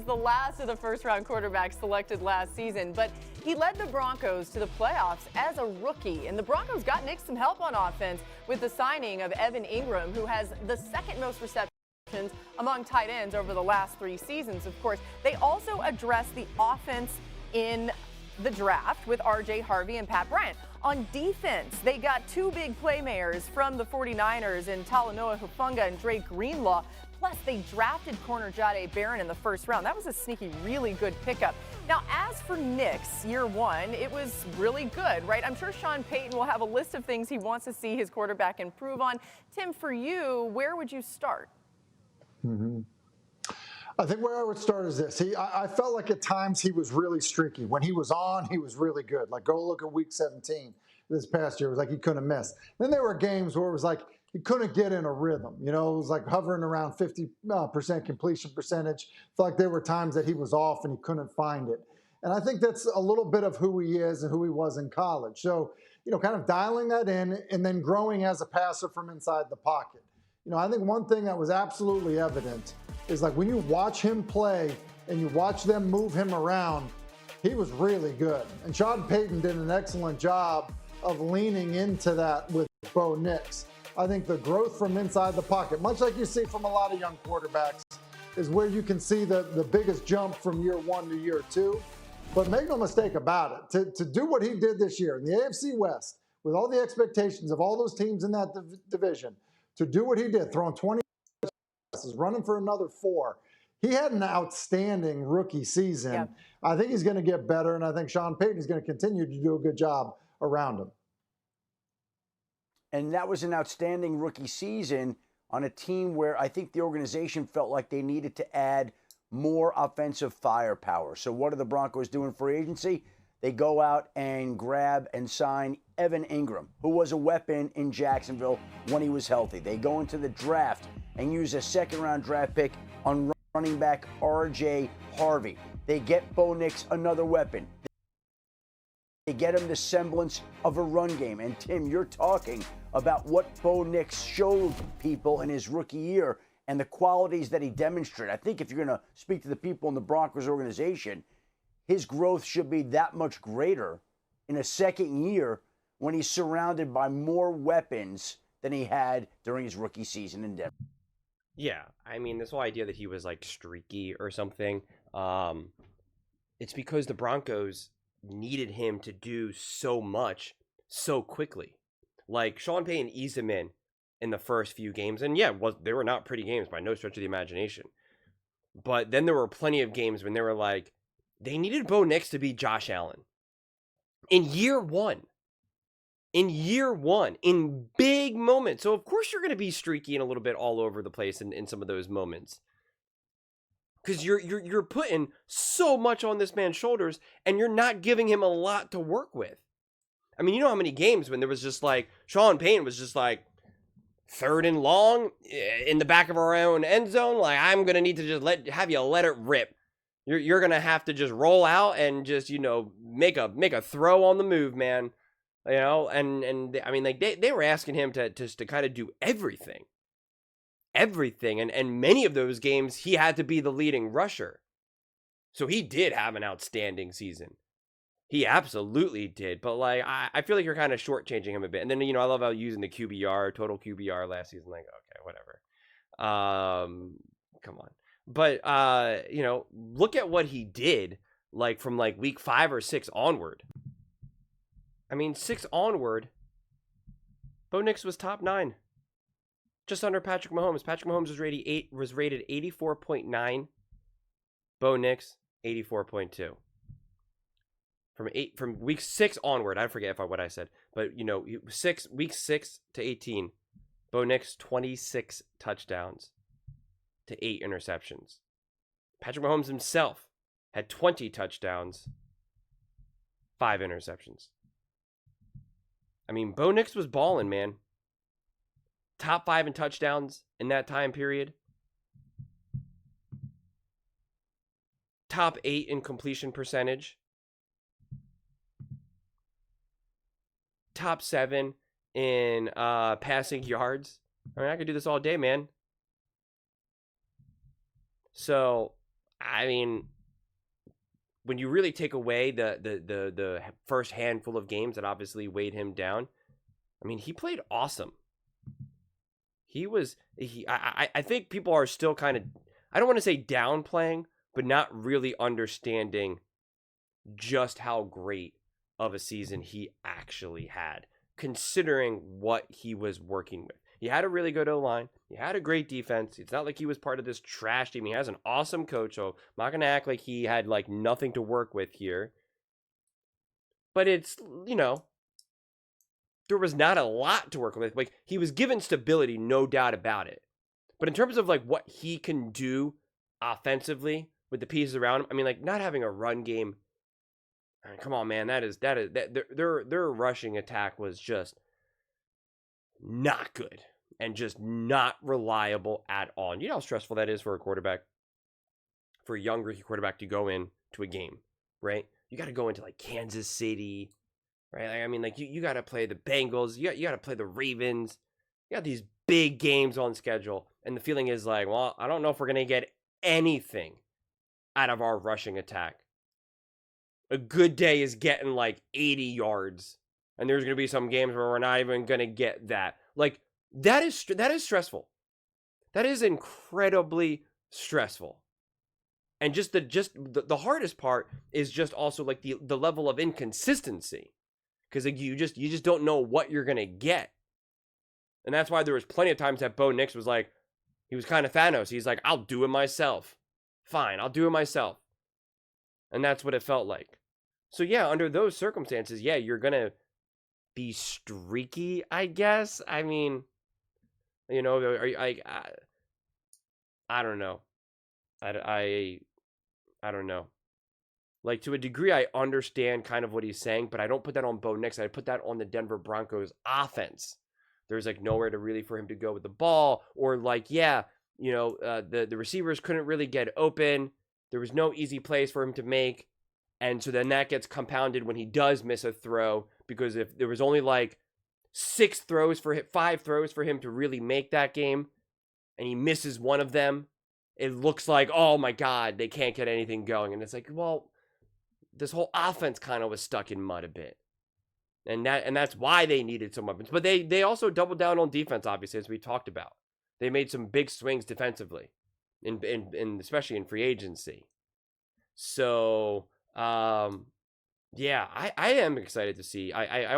the last of the first-round quarterbacks selected last season, but he led the Broncos to the playoffs as a rookie. And the Broncos got Nick some help on offense with the signing of Evan Ingram, who has the second most receptions among tight ends over the last 3 seasons. Of course, they also addressed the offense in the draft with R.J. Harvey and Pat Bryant. On defense, they got 2 big playmakers from the 49ers in Talanoa Hufanga and Drake Greenlaw. Plus, they drafted corner Jahdae Barron in the first round. That was a sneaky, really good pickup. Now, as for Nick's year 1, it was really good, right? I'm sure Sean Payton will have a list of things he wants to see his quarterback improve on. Tim, for you, where would you start? I think where I would start is this. I felt like at times he was really streaky. When he was on, he was really good. Like, go look at week 17 this past year. It was like he couldn't miss. Then there were games where it was like he couldn't get in a rhythm. You know, it was like hovering around 50% completion percentage. Felt like there were times that he was off and he couldn't find it. And I think that's a little bit of who he is and who he was in college. So, you know, kind of dialing that in and then growing as a passer from inside the pocket. You know, I think one thing that was absolutely evident is like when you watch him play and you watch them move him around, he was really good. And Sean Payton did an excellent job of leaning into that with Bo Nix. I think the growth from inside the pocket, much like you see from a lot of young quarterbacks, is where you can see the biggest jump from year 1 to year 2. But make no mistake about it, to do what he did this year in the AFC West, with all the expectations of all those teams in that division, to do what he did, throwing 20 passes, running for another 4. He had an outstanding rookie season. Yeah. I think he's going to get better, and I think Sean Payton is going to continue to do a good job around him. And that was an outstanding rookie season on a team where I think the organization felt like they needed to add more offensive firepower. So what are the Broncos doing for agency? They go out and grab and sign Evan Ingram, who was a weapon in Jacksonville when he was healthy. They go into the draft and use a second-round draft pick on running back R.J. Harvey. They get Bo Nix another weapon. They get him the semblance of a run game. And Tim, you're talking about what Bo Nix showed people in his rookie year and the qualities that he demonstrated. I think if you're going to speak to the people in the Broncos organization, his growth should be that much greater in a second year when he's surrounded by more weapons than he had during his rookie season in Denver. Yeah, I mean, this whole idea that he was like streaky or something, it's because the Broncos needed him to do so much so quickly. Like, Sean Payton eased him in the first few games, and yeah, they were not pretty games by no stretch of the imagination. But then there were plenty of games when they were like, they needed Bo Nix to be Josh Allen. In year 1. In big moments. So, of course, you're going to be streaky and a little bit all over the place in some of those moments. Because you're putting so much on this man's shoulders, and you're not giving him a lot to work with. I mean, you know how many games when there was just like, Sean Payton was just like, 3rd and long in the back of our own end zone. Like, I'm going to need to just have you let it rip. You're going to have to just roll out and just, you know, make a throw on the move, man. You know, and I mean, like, they were asking him to kind of do everything. And many of those games, he had to be the leading rusher. So he did have an outstanding season. He absolutely did. But, like, I feel like you're kind of shortchanging him a bit. And then, you know, I love how using the QBR, total QBR last season. Like, okay, whatever. Come on. But, you know, look at what he did, like, from, like, week 5 or 6 onward. I mean, 6 onward, Bo Nix was top 9. Just under Patrick Mahomes. Patrick Mahomes was rated 84.9. Bo Nix, 84.2. From week 6 onward, I forget what I said. But, you know, week 6 to 18, Bo Nix, 26 touchdowns to 8 interceptions. Patrick Mahomes himself had 20 touchdowns, 5 interceptions. I mean, Bo Nix was balling, man. Top 5 in touchdowns in that time period. Top 8 in completion percentage. Top 7 in passing yards. I mean, I could do this all day, man. So, I mean, when you really take away the first handful of games that obviously weighed him down, I mean, he played awesome. I think people are still kind of, I don't want to say downplaying, but not really understanding just how great of a season he actually had, considering what he was working with. He had a really good O-line. He had a great defense. It's not like he was part of this trash team. He has an awesome coach, so I'm not going to act like he had like nothing to work with here. But it's, there was not a lot to work with. Like, he was given stability, no doubt about it. But in terms of like what he can do offensively with the pieces around him, I mean, like, not having a run game, I mean, come on, man, that their rushing attack was just not good and just not reliable at all. And you know how stressful that is for a quarterback, for a young rookie quarterback to go into a game, right? You got to go into like Kansas City, right? Like, I mean, like you got to play the Bengals, you got to play the Ravens. You got these big games on schedule, and the feeling is like, well, I don't know if we're gonna get anything out of our rushing attack. A good day is getting like 80 yards, and there's gonna be some games where we're not even gonna get that. Like, that is stressful. That is incredibly stressful. And just the hardest part is just also like the level of inconsistency, because like you just don't know what you're gonna get. And that's why there was plenty of times that Bo Nix was like, he was kind of Thanos. He's like, I'll do it myself. Fine, I'll do it myself. And that's what it felt like. So yeah, under those circumstances, yeah, you're going to be streaky, I guess. I mean, I don't know. I don't know. Like, to a degree, I understand kind of what he's saying, but I don't put that on Bo Nix. I put that on the Denver Broncos offense. There's like nowhere to really for him to go with the ball, or like, the receivers couldn't really get open. There was no easy plays for him to make. And so then that gets compounded when he does miss a throw, because if there was only like 5 throws for him to really make that game, and he misses one of them, it looks like, oh my God, they can't get anything going. And it's like, well, this whole offense kind of was stuck in mud a bit. And that's why they needed some weapons. But they also doubled down on defense, obviously, as we talked about. They made some big swings defensively, in especially in free agency. So, I am excited to see. I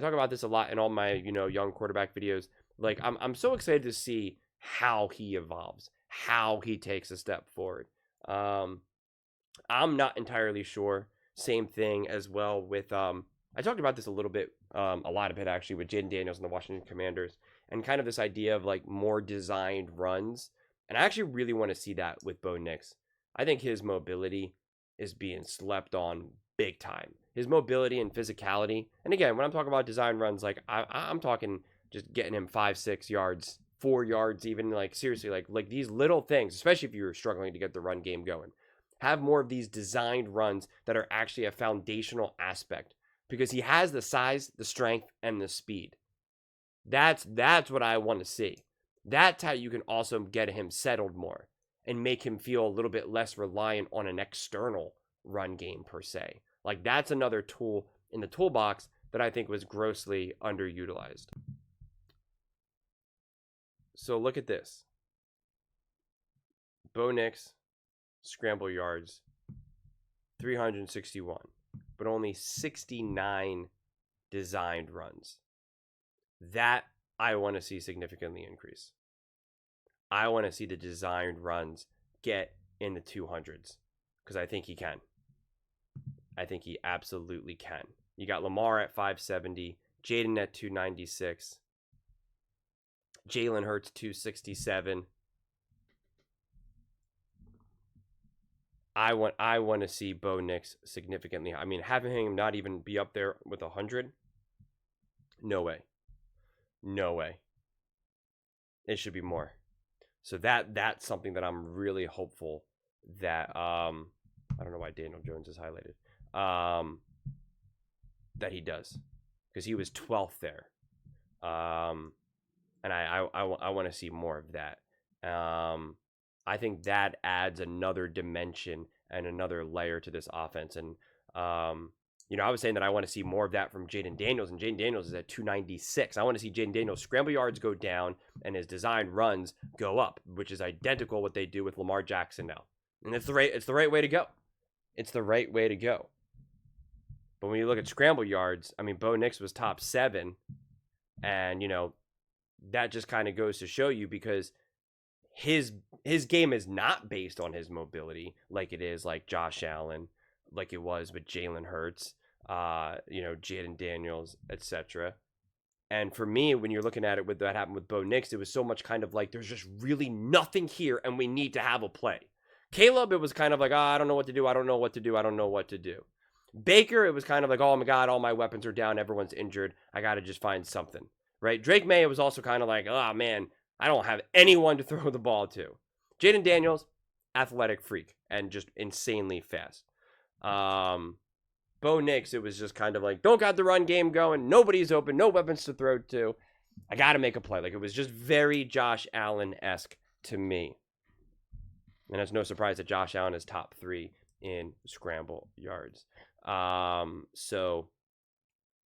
talk about this a lot in all my young quarterback videos. Like, I'm so excited to see how he evolves, how he takes a step forward. I'm not entirely sure. Same thing as well with I talked about this a lot of it actually, with Jaden Daniels and the Washington Commanders, and kind of this idea of like more designed runs. And I actually really want to see that with Bo Nix. I think his mobility is being slept on big time. His mobility and physicality. And again, when I'm talking about design runs, like I'm talking just getting him 5-6 yards, 4 yards, even, like seriously, like these little things, especially if you're struggling to get the run game going. Have more of these designed runs that are actually a foundational aspect, because he has the size, the strength, and the speed. That's what I want to see. That's how you can also get him settled more and make him feel a little bit less reliant on an external run game per se. Like, that's another tool in the toolbox that I think was grossly underutilized. So look at this. Bo Nix, scramble yards, 361, but only 69 designed runs. That I want to see significantly increase. I want to see the designed runs get in the 200s, because I think he can. I think he absolutely can. You got Lamar at 570, Jaden at 296, Jalen Hurts 267. I want to see Bo Nix significantly. I mean, having him not even be up there with 100, no way. No way. It should be more. So that's something that I'm really hopeful that I don't know why Daniel Jones is highlighted. That he does, because he was 12th there. And I want to see more of that. I think that adds another dimension and another layer to this offense. And, I was saying that I want to see more of that from Jaden Daniels, and Jaden Daniels is at 296. I want to see Jaden Daniels' scramble yards go down and his design runs go up, which is identical what they do with Lamar Jackson now. And it's the right way to go. It's the right way to go. But when you look at scramble yards, I mean, Bo Nix was top 7. And, that just kind of goes to show you, because his game is not based on his mobility like it is like Josh Allen, like it was with Jalen Hurts, Jaden Daniels, etc. And for me, when you're looking at it with that happened with Bo Nix, it was so much kind of like there's just really nothing here and we need to have a play. Caleb, it was kind of like, I don't know what to do. I don't know what to do. I don't know what to do. Baker, it was kind of like, oh my God, all my weapons are down. Everyone's injured. I got to just find something, right? Drake May, it was also kind of like, oh man, I don't have anyone to throw the ball to. Jaden Daniels, athletic freak and just insanely fast. Bo Nix, it was just kind of like, don't got the run game going. Nobody's open. No weapons to throw to. I got to make a play. Like, it was just very Josh Allen-esque to me. And it's no surprise that Josh Allen is top 3 in scramble yards. So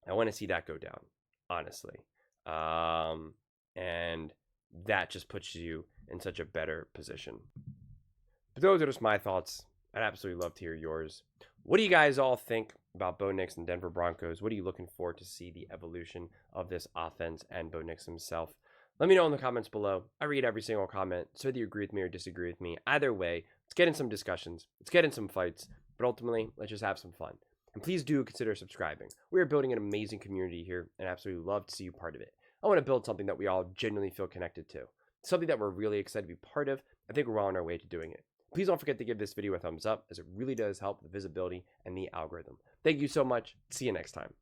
I want to see that go down, honestly. And that just puts you in such a better position. But those are just my thoughts. I'd absolutely love to hear yours. What do you guys all think about Bo Nix and Denver Broncos? What are you looking for to see the evolution of this offense and Bo Nix himself? Let me know in the comments below. I read every single comment, so whether you agree with me or disagree with me, either way, let's get in some discussions. Let's get in some fights. But ultimately, let's just have some fun. And please do consider subscribing. We are building an amazing community here, and I absolutely love to see you part of it. I want to build something that we all genuinely feel connected to. Something that we're really excited to be part of. I think we're well on our way to doing it. Please don't forget to give this video a thumbs up, as it really does help the visibility and the algorithm. Thank you so much. See you next time.